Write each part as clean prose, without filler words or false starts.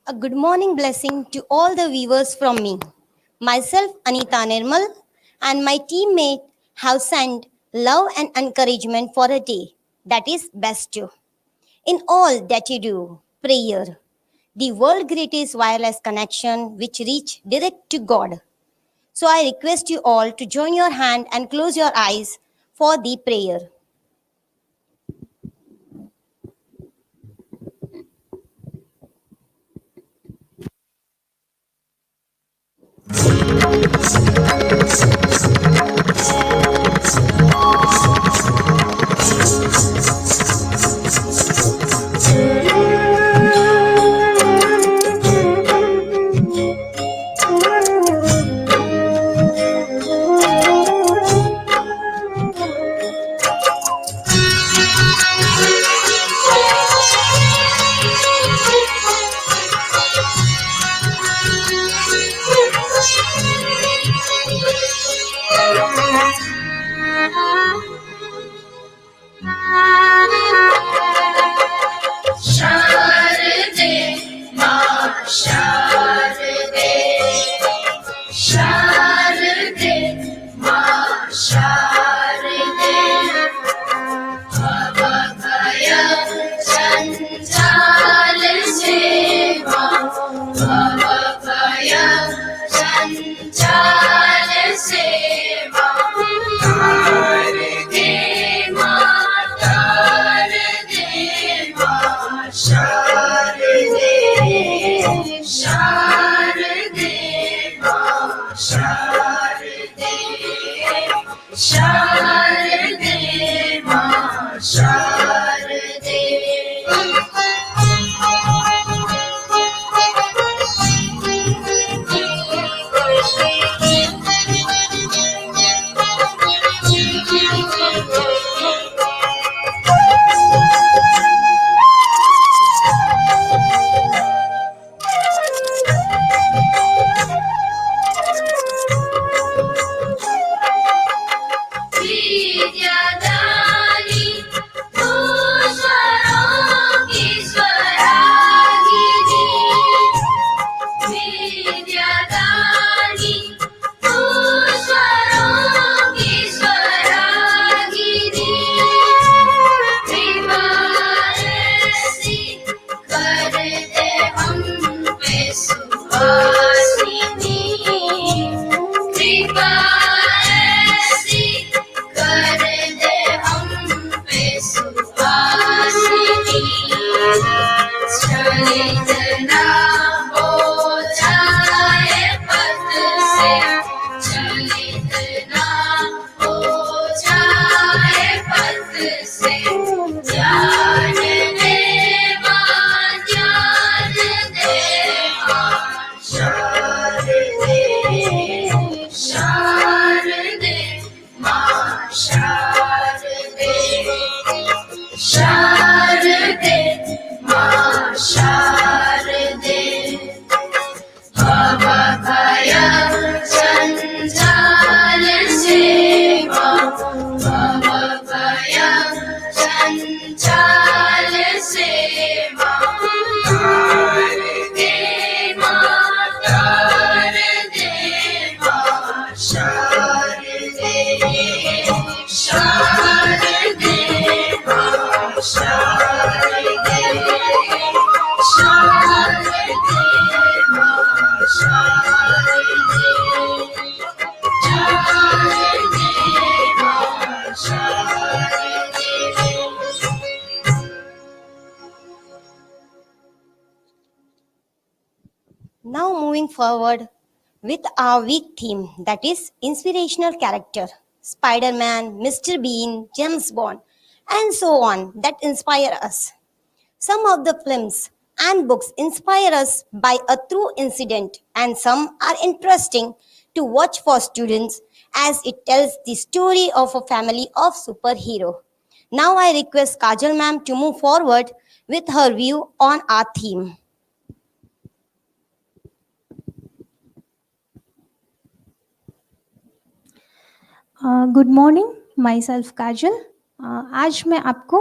A good morning blessing to all the viewers from me. Myself, Anita Nirmal, and my teammate have sent love and encouragement for a day that is best to. In all that you do, prayer, the world greatest wireless connection which reach direct to God. So I request you all to join your hand and close your eyes for the prayer. शारदे मां शारदे शारदे मां शारदे भवभय जंजाल से मां भवभय जंजाल से मां तार दे मां तार दे मां शारदे शारदे मां शारदे शारदे मां शारदे विद्यादानी तू स्वरों की स्वरागिनी विद्यादानी तू स्वरों की स्वरागिनी कृपा ऐसी कर दे हम पे सुहासिनी कृपा ऐसी कर दे हम पे सुहासिनी चलित ना हो जाए पथ से चलित ना हो जाए पथ से ज्ञान दे मां ज्ञान दे मां शारदे शारदे मां शारदे शारदे मां शारदे भवभय जंजाल से मां भवभय जंजाल से मां तार दे मां तार दे मां शारदे शारदे मां शारदे शारदे मां शारदे शारदे मां शारदे Now moving forward with our week theme that is inspirational character. Spider-Man, Mr. Bean, James Bond, and so on that inspire us. Some of the films and books inspire us by a true incident, and some are interesting to watch for students as it tells the story of a family of superhero. Now I request Kajal ma'am to move forward with her view on our theme. Good morning myself Kajal. आज मैं आपको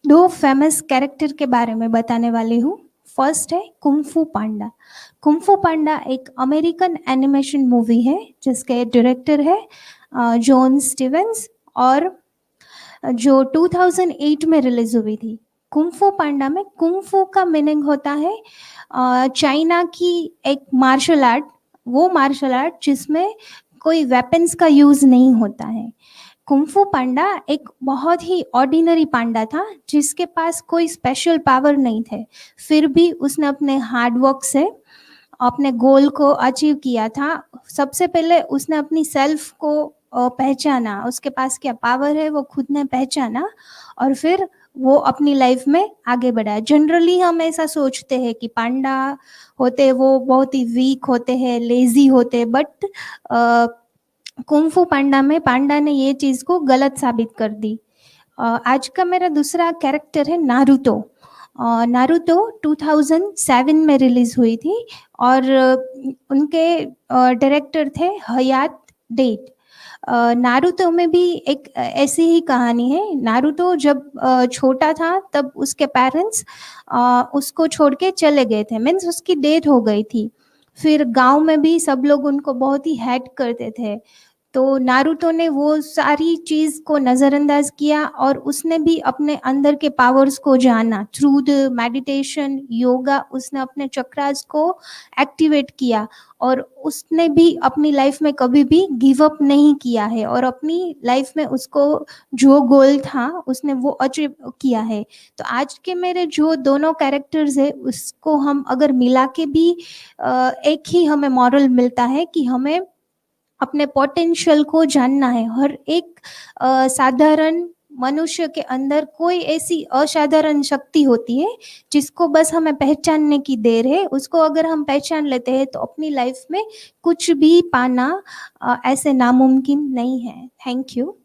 दो famous character के बारे में बताने वाली हूँ। फर्स्ट है कुंफू पांडा। कुंफू पांडा एक अमेरिकन एनिमेशन मूवी है जिसके डायरेक्टर है जॉन स्टीवेंस, और जो 2008 में रिलीज हुई थी। कुंफू पांडा में कुंफू का मीनिंग होता है चाइना की एक मार्शल आर्ट, वो मार्शल आर्ट जिसमें कोई वेपन्स का यूज नहीं होता है। कुंफू पांडा एक बहुत ही ऑर्डिनरी पांडा था जिसके पास कोई स्पेशल पावर नहीं थे, फिर भी उसने अपने हार्ड वर्क से अपने गोल को अचीव किया था। सबसे पहले उसने अपनी सेल्फ को पहचाना, उसके पास क्या पावर है वो खुद ने पहचाना, और फिर वो अपनी लाइफ में आगे बढ़ा। जनरली हम ऐसा सोचते हैं कि पांडा होते हैं वो बहुत ही वीक होते हैं, लेजी होते हैं, बट कुंफू पांडा में पांडा ने ये चीज़ को गलत साबित कर दी। आज का मेरा दूसरा कैरेक्टर है नारुतो। नारुतो 2007 में रिलीज हुई थी, और उनके डायरेक्टर थे हयात डेट। नारुतो में भी एक ऐसी ही कहानी है। नारुतो जब छोटा था तब उसके पेरेंट्स उसको छोड़ के चले गए थे, मीन्स उसकी डेथ हो गई थी। फिर गांव में भी सब लोग उनको बहुत ही हेट करते थे, तो नारुतो ने वो सारी चीज़ को नज़रअंदाज किया और उसने भी अपने अंदर के पावर्स को जाना थ्रू द मेडिटेशन योगा। उसने अपने चक्रास को एक्टिवेट किया और उसने भी अपनी लाइफ में कभी भी गिव अप नहीं किया है, और अपनी लाइफ में उसको जो गोल था उसने वो अचीव किया है। तो आज के मेरे जो दोनों कैरेक्टर्स है उसको हम अगर मिला के भी एक ही हमें मॉरल मिलता है कि हमें अपने पोटेंशियल को जानना है। हर एक साधारण मनुष्य के अंदर कोई ऐसी असाधारण शक्ति होती है जिसको बस हमें पहचानने की देर है। उसको अगर हम पहचान लेते हैं तो अपनी लाइफ में कुछ भी पाना ऐसे नामुमकिन नहीं है। Thank you.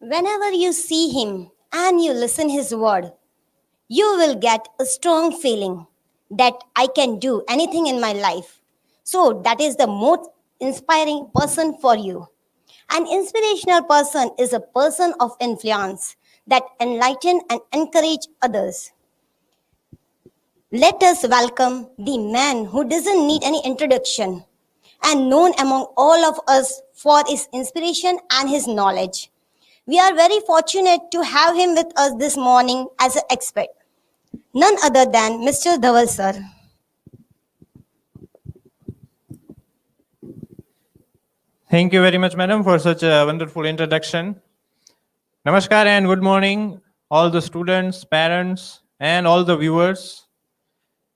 Whenever you see him and you listen his word, you will get a strong feeling that I can do anything in my life. So that is the most inspiring person for you. An inspirational person is a person of influence that enlighten and encourage others. Let us welcome the man who doesn't need any introduction and known among all of us for his inspiration and his knowledge. We are very fortunate to have him with us this morning as an expert. None other than Mr. Dhaval sir. Thank you very much, madam, for such a wonderful introduction. Namaskar and good morning, all the students, parents, and all the viewers.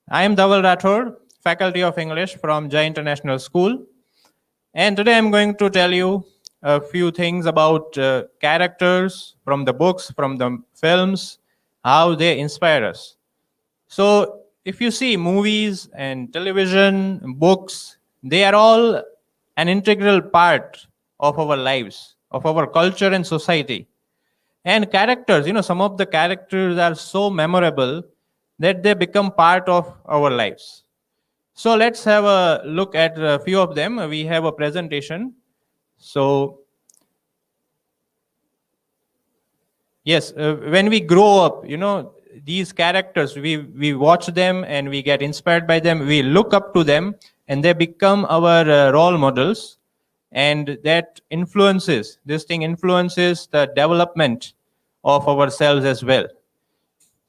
I am Dhaval Rathore, Faculty of English from Jai International School. And today I'm going to tell you a few things about characters from the books, from the films, how they inspire us. So if you see movies and television, books, they are all an integral part of our lives, of our culture and society. And characters, some of the characters are so memorable that they become part of our lives. So let's have a look at a few of them. We have a presentation. So yes, when we grow up, these characters, we watch them and we get inspired by them. We look up to them and they become our role models. And that influences, this thing influences the development of ourselves as well.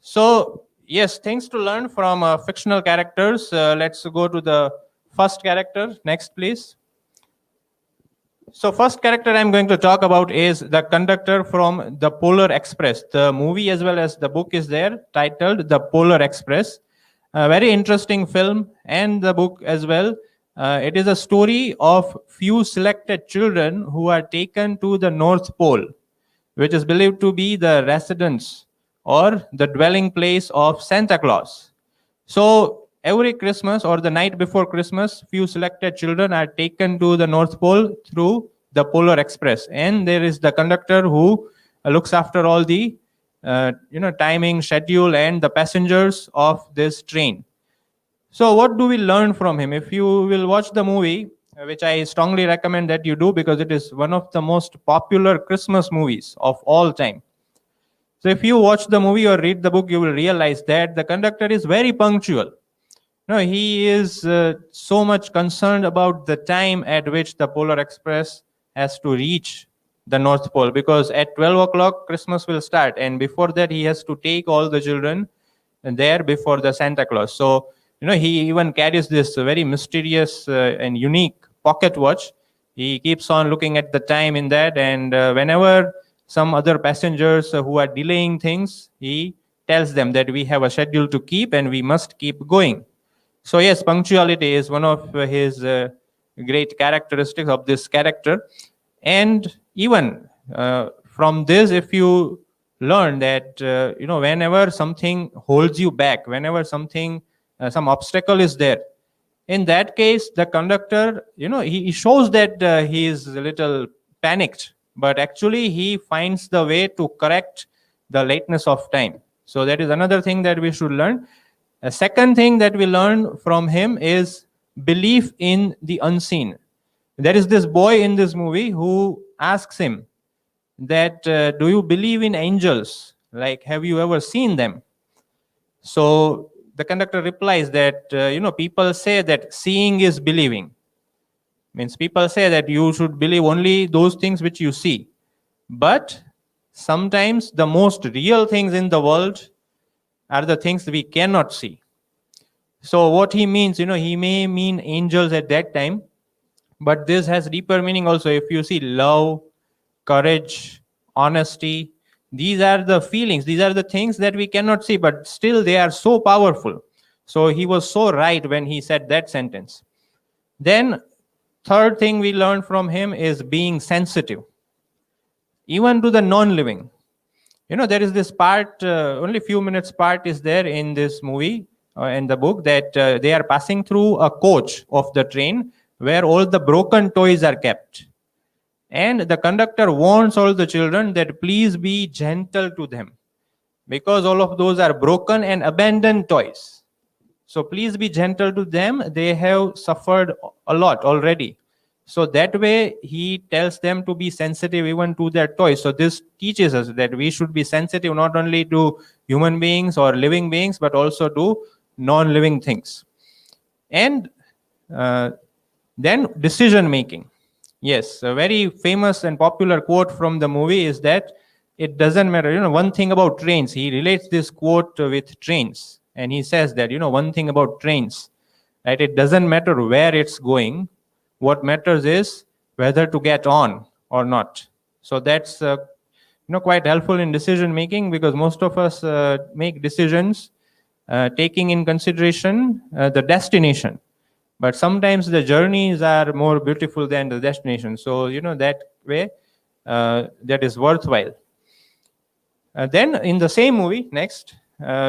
So yes, things to learn from fictional characters. Let's go to the first character. Next, please. So first character I'm going to talk about is the conductor from the Polar Express. The movie as well as the book is there, titled The Polar Express. A very interesting film, and the book as well. It is a story of few selected children who are taken to the North Pole, which is believed to be the residence or the dwelling place of Santa Claus. So every Christmas or the night before Christmas, few selected children are taken to the North Pole through the Polar Express, and there is the conductor who looks after all the timing, schedule, and the passengers of this train. So what do we learn from him? If you will watch the movie, which I strongly recommend that you do because it is one of the most popular Christmas movies of all time. So if you watch the movie or read the book, you will realize that the conductor is very punctual. No, he is so much concerned about the time at which the Polar Express has to reach the North Pole, because at 12 o'clock Christmas will start, and before that he has to take all the children there before the Santa Claus. So, he even carries this very mysterious and unique pocket watch. He keeps on looking at the time in that, and whenever some other passengers who are delaying things, he tells them that we have a schedule to keep and we must keep going. So yes, punctuality is one of his great characteristics of this character. And even from this, if you learn that whenever something holds you back, whenever something some obstacle is there, in that case the conductor, he shows that he is a little panicked, but actually he finds the way to correct the lateness of time. So that is another thing that we should learn. A second thing that we learn from him is belief in the unseen. There is this boy in this movie who asks him that, do you believe in angels? Like, have you ever seen them? So the conductor replies that, people say that seeing is believing. Means people say that you should believe only those things which you see. But sometimes the most real things in the world are the things we cannot see. So what he means, he may mean angels at that time, but this has deeper meaning also. If you see love, courage, honesty, these are the feelings, these are the things that we cannot see, but still they are so powerful. So he was so right when he said that sentence. Then third thing we learned from him is being sensitive, even to the non-living. There is this part, only few minutes part is there in this movie, in the book, that they are passing through a coach of the train where all the broken toys are kept. And the conductor warns all the children that please be gentle to them, because all of those are broken and abandoned toys. So please be gentle to them. They have suffered a lot already. So that way he tells them to be sensitive even to their toys. So this teaches us that we should be sensitive not only to human beings or living beings, but also to non-living things. And then decision making. Yes, a very famous and popular quote from the movie is that it doesn't matter. One thing about trains, he relates this quote with trains. And he says that, one thing about trains, right? It doesn't matter where it's going. What matters is whether to get on or not. So that's quite helpful in decision making, because most of us make decisions taking in consideration the destination. But sometimes the journeys are more beautiful than the destination. So, that way, that is worthwhile. Then in the same movie, next,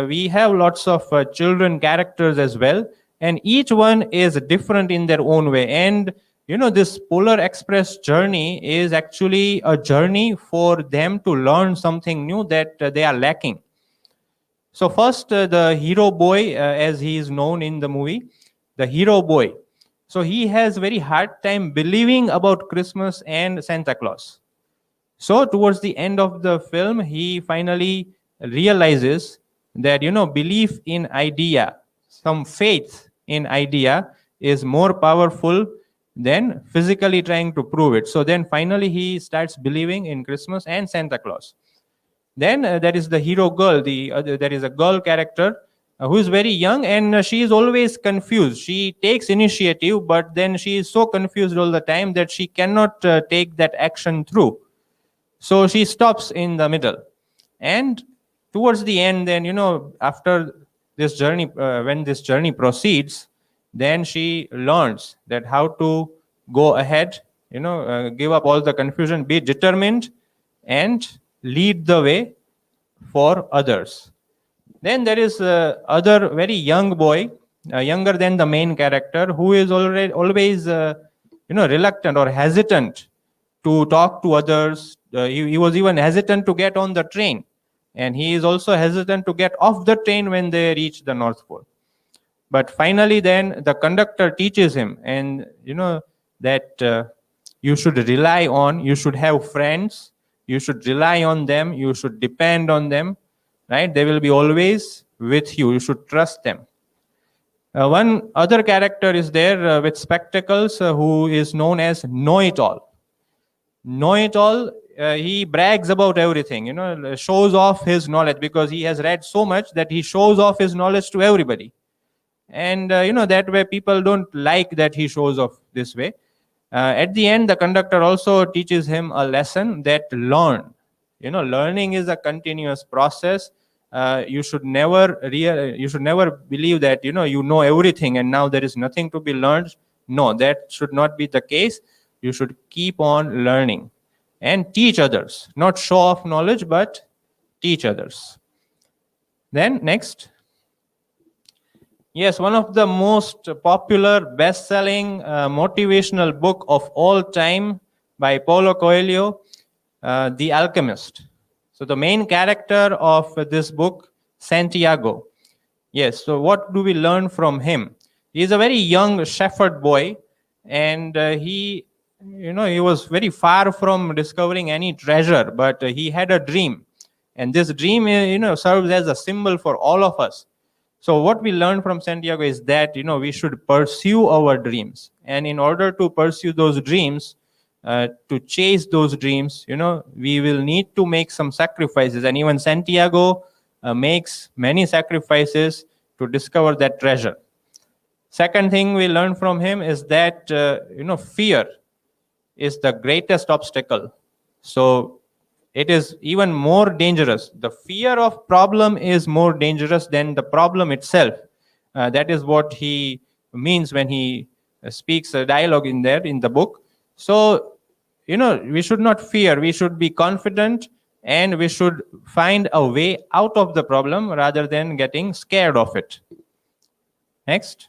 we have lots of children characters as well. And each one is different in their own way. And, this Polar Express journey is actually a journey for them to learn something new that they are lacking. So first, the hero boy, as he is known in the movie, the hero boy. So he has very hard time believing about Christmas and Santa Claus. So towards the end of the film, he finally realizes that, belief in idea, some faith in idea is more powerful than physically trying to prove it. So then finally he starts believing in Christmas and Santa Claus. Then there is the hero girl. There is a girl character who is very young, and she is always confused. She takes initiative, but then she is so confused all the time that she cannot take that action through. So she stops in the middle. And towards the end, then, after this journey, when this journey proceeds, then she learns that how to go ahead, give up all the confusion, be determined, and lead the way for others. Then there is other very young boy, younger than the main character, who is always reluctant or hesitant to talk to others. He was even hesitant to get on the train, and he is also hesitant to get off the train when they reach the North Pole. But finally, then the conductor teaches him, and that you should rely on, you should have friends, You should rely on them. You should depend on them, right? They will be always with you. You should trust them. One other character is there with spectacles who is known as Know-It-All. Know-It-All, he brags about everything, shows off his knowledge because he has read so much that he shows off his knowledge to everybody. And that way people don't like that he shows off this way. At the end, the conductor also teaches him a lesson that learning is a continuous process. You should never believe that you know everything and now there is nothing to be learned. No, that should not be the case. You should keep on learning and teach others, not show off knowledge, but teach others. Then next. Yes, one of the most popular best-selling motivational book of all time by Paulo Coelho, The Alchemist. So the main character of this book, Santiago. Yes, so what do we learn from him? He is a very young shepherd boy, and he was very far from discovering any treasure, but he had a dream. And this dream, serves as a symbol for all of us. So what we learn from Santiago is that, we should pursue our dreams. And in order to pursue those dreams, to chase those dreams, we will need to make some sacrifices. And even Santiago makes many sacrifices to discover that treasure. Second thing we learn from him is that, fear is the greatest obstacle. So it is even more dangerous. The fear of problem is more dangerous than the problem itself. That is what he means when he speaks a dialogue in the book. So, we should not fear. We should be confident and we should find a way out of the problem rather than getting scared of it. Next.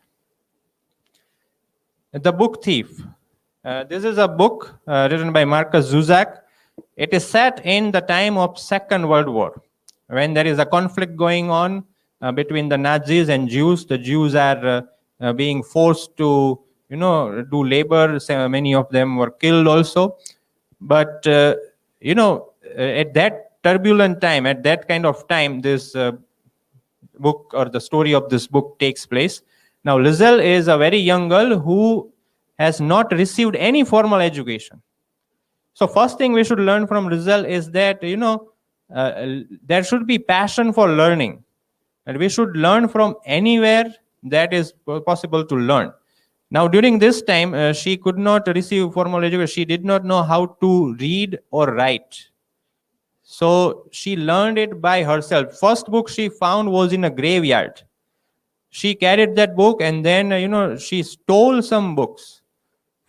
The Book Thief. This is a book written by Marcus Zusak. It is set in the time of Second World War, when there is a conflict going on between the Nazis and Jews. The Jews are being forced to, do labor. So many of them were killed also. But, at that turbulent time, at that kind of time, this book or the story of this book takes place. Now, Lizelle is a very young girl who has not received any formal education. So first thing we should learn from Lizelle is that, there should be passion for learning. And we should learn from anywhere that is possible to learn. Now, during this time, she could not receive formal education. She did not know how to read or write. So she learned it by herself. First book she found was in a graveyard. She carried that book and then, she stole some books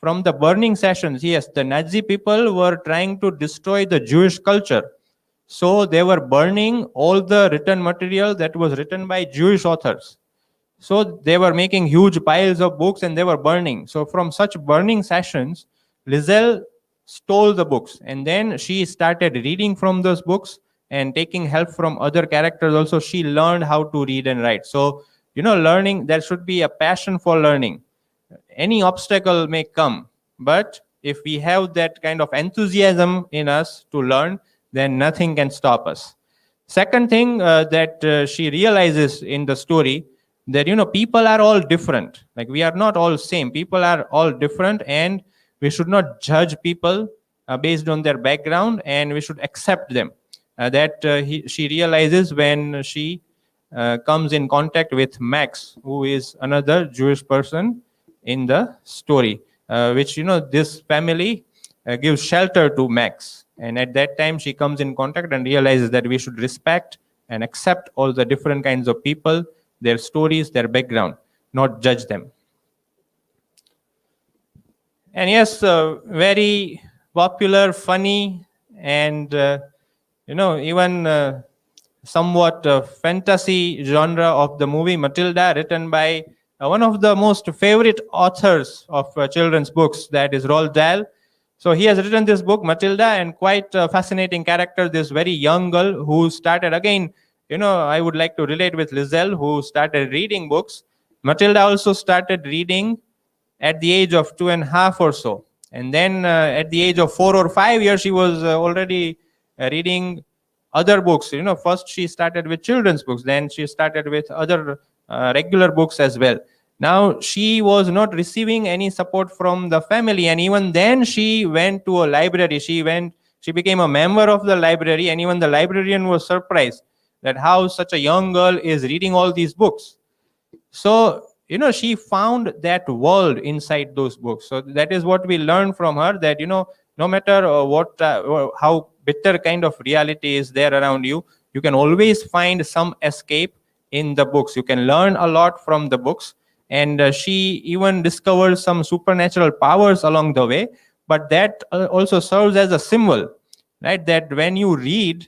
from the burning sessions. Yes, the Nazi people were trying to destroy the Jewish culture. So they were burning all the written material that was written by Jewish authors. So they were making huge piles of books and they were burning. So from such burning sessions, Lizelle stole the books and then she started reading from those books and taking help from other characters. Also, she learned how to read and write. So, learning, there should be a passion for learning. Any obstacle may come, but if we have that kind of enthusiasm in us to learn, then nothing can stop us. Second thing that she realizes in the story, that people are all different. Like, we are not all same. People are all different, and we should not judge people based on their background, and we should accept them. She realizes when she comes in contact with Max, who is another Jewish person in the story, which this family gives shelter to Max. And at that time she comes in contact and realizes that we should respect and accept all the different kinds of people, their stories, their background, not judge them. And yes, very popular, funny, and even somewhat fantasy genre of the movie Matilda, written by one of the most favorite authors of children's books, that is Roald Dahl. So he has written this book, Matilda, and quite a fascinating character, this very young girl who started, again, I would like to relate with Lizelle, who started reading books. Matilda also started reading at the age of 2.5 or so. And then at the age of 4 or 5 years, she was already reading other books. First she started with children's books, then she started with other regular books as well. Now she was not receiving any support from the family, and even then she went to a library. She became a member of the library, and even the librarian was surprised that how such a young girl is reading all these books. So she found that world inside those books. So that is what we learned from her, that no matter what or how bitter kind of reality is there around you, you can always find some escape in the books. You can learn a lot from the books. And she even discovered some supernatural powers along the way, but that also serves as a symbol, right, that when you read,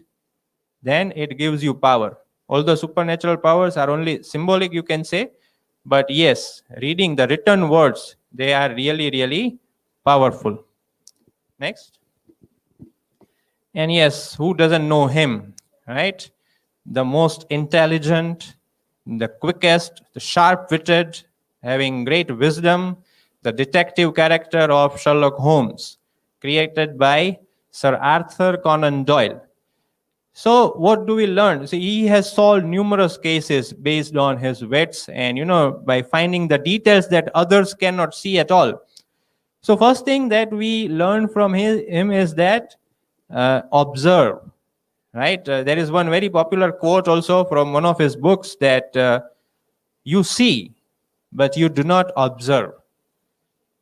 then it gives you power. All the supernatural powers are only symbolic, you can say, but yes, reading the written words, they are really, really powerful. Next. And yes, who doesn't know him, right? The most intelligent, the quickest, the sharp-witted, having great wisdom, the detective character of Sherlock Holmes, created by Sir Arthur Conan Doyle. So what do we learn? See, he has solved numerous cases based on his wits and, by finding the details that others cannot see at all. So first thing that we learn from him is that observe, right? There is one very popular quote also from one of his books that you see, but you do not observe.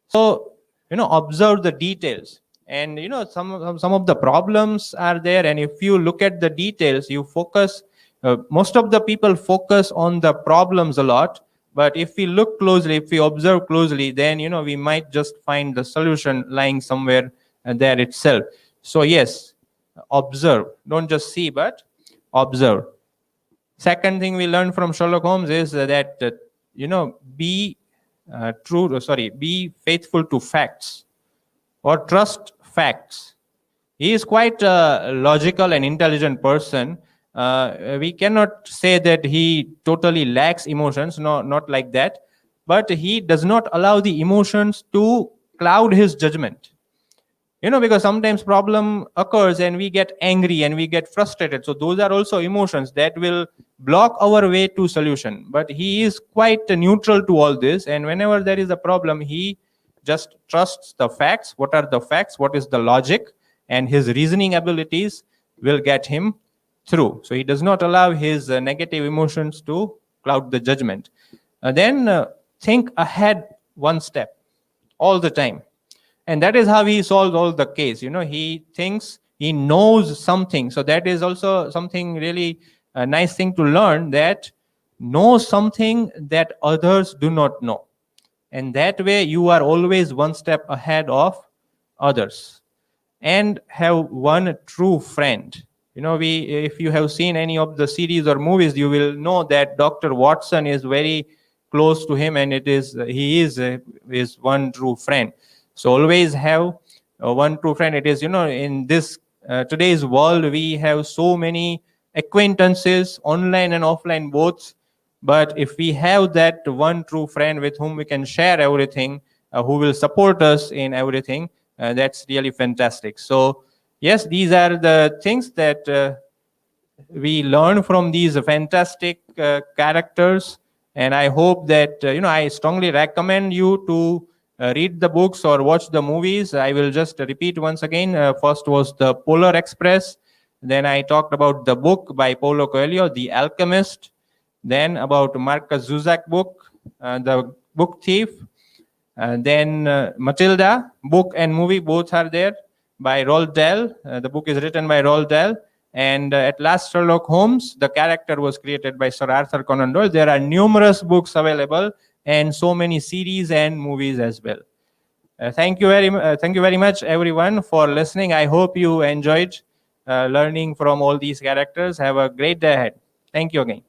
So, observe the details. And, some of the problems are there. And if you look at the details, you focus, most of the people focus on the problems a lot. But if we look closely, if we observe closely, then, we might just find the solution lying somewhere there itself. So, yes, observe. Don't just see, but observe. Second thing we learn from Sherlock Holmes is that, be be faithful to facts or trust facts. He is quite a logical and intelligent person. We cannot say that he totally lacks emotions, no, not like that. But he does not allow the emotions to cloud his judgment. Because sometimes problem occurs and we get angry and we get frustrated. So those are also emotions that will block our way to solution. But he is quite neutral to all this. And whenever there is a problem, he just trusts the facts. What are the facts? What is the logic? And his reasoning abilities will get him through. So he does not allow his negative emotions to cloud the judgment. Then think ahead one step all the time. And that is how he solves all the case. He thinks he knows something. So that is also something really a nice thing to learn, that know something that others do not know. And that way you are always one step ahead of others. And have one true friend. If you have seen any of the series or movies, you will know that Dr. Watson is very close to him, and he is one true friend. So always have one true friend. It is, in this today's world, we have so many acquaintances, online and offline both. But if we have that one true friend with whom we can share everything, who will support us in everything, that's really fantastic. So yes, these are the things that we learn from these fantastic characters. And I hope that, I strongly recommend you to read the books or watch the movies. I will just repeat once again. First was The Polar Express. Then I talked about the book by Paulo Coelho, The Alchemist. Then about Marcus Zusak book, The Book Thief. Then Matilda, book and movie, both are there, by Roald Dahl. The book is written by Roald Dahl. And at last, Sherlock Holmes, the character was created by Sir Arthur Conan Doyle. There are numerous books available and so many series and movies as well. Thank you very much, everyone, for listening. I hope you enjoyed learning from all these characters. Have a great day ahead. Thank you again.